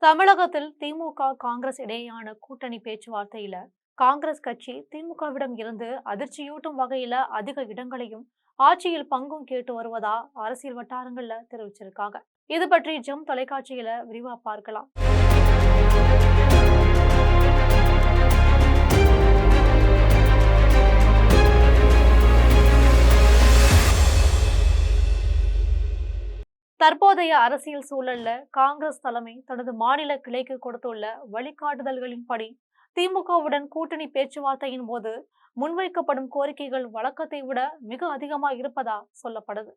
தமிழகத்தில் திமுக காங்கிரஸ் இடையேயான கூட்டணி பேச்சுவார்த்தையில காங்கிரஸ் கட்சி திமுகவிடம் இருந்து அதிர்ச்சியூட்டும் வகையில அதிக இடங்களையும் ஆட்சியில் பங்கும் கேட்டு வருவதா அரசியல் வட்டாரங்கள்ல தெரிவிச்சிருக்காங்க. இது பற்றி ஜெம் தொலைக்காட்சியில விரிவா பார்க்கலாம். தற்போதைய அரசியல் சூழல்ல காங்கிரஸ் தலைமை தனது மாநில கிளைக்கு கொடுத்துள்ள வழிகாட்டுதல்களின்படி திமுகவுடன் கூட்டணி பேச்சுவார்த்தையின் போது முன்வைக்கப்படும் கோரிக்கைகள் வழக்கத்தை விட மிக அதிகமாக இருப்பதா சொல்லப்படுது.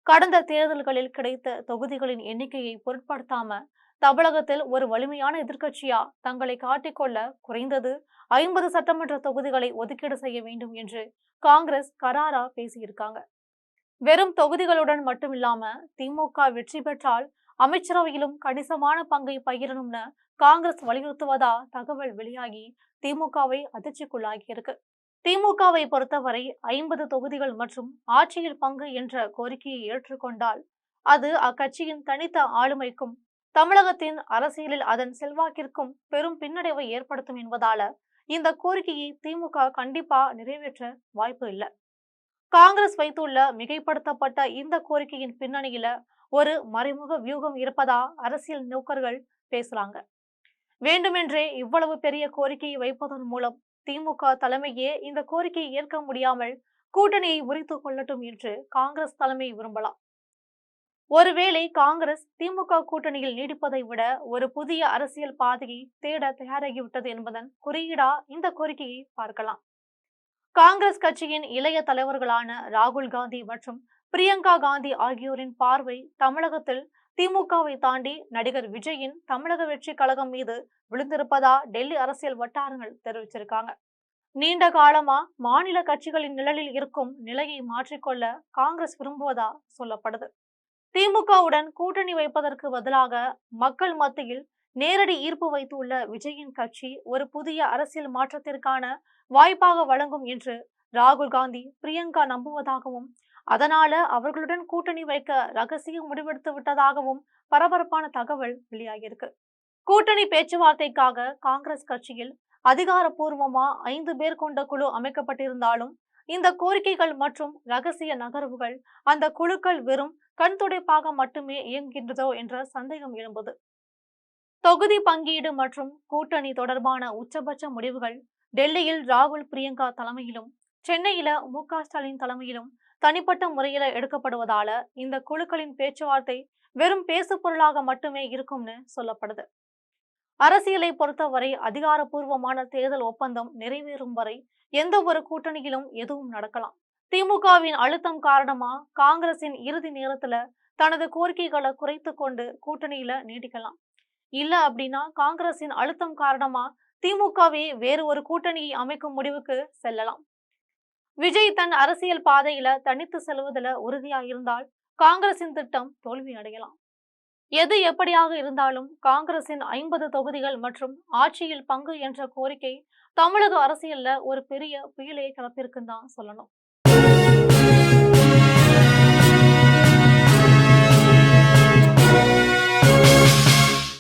கடந்த தேர்தல்களில் கிடைத்த தொகுதிகளின் எண்ணிக்கையை பொருட்படுத்தாம தமிழகத்தில் ஒரு வலிமையான எதிர்க்கட்சியா தங்களை காட்டிக்கொள்ள குறைந்தது 50 சட்டமன்ற தொகுதிகளை ஒதுக்கீடு செய்ய வேண்டும் என்று காங்கிரஸ் கராரா பேசியிருக்காங்க. வெறும் தொகுதிகளுடன் மட்டுமில்லாம திமுக வெற்றி பெற்றால் அமைச்சரவையிலும் கணிசமான பங்கை பகிரணும்னு காங்கிரஸ் வலியுறுத்துவதா தகவல் வெளியாகி திமுகவை அதிர்ச்சிக்குள்ளாகியிருக்கு. திமுகவை பொறுத்தவரை 50 தொகுதிகள் மற்றும் ஆட்சியில் பங்கு என்ற கோரிக்கையை ஏற்றுக்கொண்டால் அது அக்கட்சியின் தனித்த ஆளுமைக்கும் தமிழகத்தின் அரசியலில் அதன் செல்வாக்கிற்கும் பெரும் பின்னடைவை ஏற்படுத்தும் என்பதால இந்த கோரிக்கையை திமுக கண்டிப்பா நிறைவேற்ற வாய்ப்பு இல்லை. காங்கிரஸ் வைத்துள்ள மிகைப்படுத்தப்பட்ட இந்த கோரிக்கையின் பின்னணியில ஒரு மறைமுக வியூகம் இருப்பதா அரசியல் நோக்கர்கள் பேசுறாங்க. வேண்டுமென்றே இவ்வளவு பெரிய கோரிக்கையை வைப்பதன் மூலம் திமுக தலைமையே இந்த கோரிக்கையை ஏற்க முடியாமல் கூட்டணியை முறித்துக் கொள்ளட்டும் என்று காங்கிரஸ் தலைமை விரும்பலாம். ஒருவேளை காங்கிரஸ் திமுக கூட்டணியில் நீடிப்பதை விட ஒரு புதிய அரசியல் பாதையை தேட தயாராகிவிட்டது என்பதன் குறியீடா இந்த கோரிக்கையை பார்க்கலாம். காங்கிரஸ் கட்சியின் இளைய தலைவர்களான ராகுல் காந்தி மற்றும் பிரியங்கா காந்தி ஆகியோரின் பார்வை தமிழகத்தில் திமுகவை தாண்டி நடிகர் விஜயின் தமிழக வெற்றி கழகம் மீது விழுந்திருப்பதா டெல்லி அரசியல் வட்டாரங்கள் தெரிவிச்சிருக்காங்க. நீண்ட காலமா மாநில கட்சிகளின் நிழலில் இருக்கும் நிலையை மாற்றிக்கொள்ள காங்கிரஸ் விரும்புவதா சொல்லப்படுது. திமுகவுடன் கூட்டணி வைப்பதற்கு பதிலாக மக்கள் மத்தியில் நேரடி ஈர்ப்பு வைத்துள்ள விஜயின் கட்சி ஒரு புதிய அரசியல் மாற்றத்திற்கான வாய்ப்பாக வழங்கும் என்று ராகுல் காந்தி பிரியங்கா நம்புவதாகவும் அதனால அவர்களுடன் கூட்டணி வைக்க ரகசியம் முடிவெடுத்து விட்டதாகவும் பரபரப்பான தகவல் வெளியாகியிருக்கு. கூட்டணி பேச்சுவார்த்தைக்காக காங்கிரஸ் கட்சியில் அதிகாரப்பூர்வமா 5 பேர் கொண்ட குழு அமைக்கப்பட்டிருந்தாலும் இந்த கோரிக்கைகள் மற்றும் ரகசிய நகர்வுகள் அந்த குழுக்கள் வெறும் கண்துடைப்பாக மட்டுமே இயங்குகின்றதோ என்ற சந்தேகம் எழும்புது. தொகுதி பங்கீடு மற்றும் கூட்டணி தொடர்பான உச்சபட்ச முடிவுகள் டெல்லியில் ராகுல் பிரியங்கா தலைமையிலும் சென்னையில மு.க. ஸ்டாலின் தலைமையிலும் தனிப்பட்ட முறையில எடுக்கப்படுவதால இந்த குழுக்களின் பேச்சுவார்த்தை வெறும் பேசு பொருளாக மட்டுமே இருக்கும்னு சொல்லப்படுது. அரசியலை பொறுத்தவரை அதிகாரப்பூர்வமான தேர்தல் ஒப்பந்தம் நிறைவேறும் வரை எந்த ஒரு கூட்டணியிலும் எதுவும் நடக்கலாம். திமுகவின் அழுத்தம் காரணமா காங்கிரசின் இறுதி நேரத்துல தனது கோரிக்கைகளை குறைத்து கொண்டு கூட்டணியில நீடிக்கலாம். இல்ல அப்படின்னா காங்கிரசின் அழுத்தம் காரணமா திமுகவே வேறு ஒரு கூட்டணியை அமைக்கும் முடிவுக்கு செல்லலாம். விஜய் தன் அரசியல் பாதையில தனித்து செல்வதில் உறுதியா இருந்தால் காங்கிரசின் திட்டம் தோல்வி அடையலாம். எது எப்படியாக இருந்தாலும் காங்கிரசின் 50 தொகுதிகள் மற்றும் ஆட்சியில் பங்கு என்ற கோரிக்கை தமிழக அரசியல்ல ஒரு பெரிய புயலை கிளப்பியிருக்குன்னு தான் சொல்லணும்.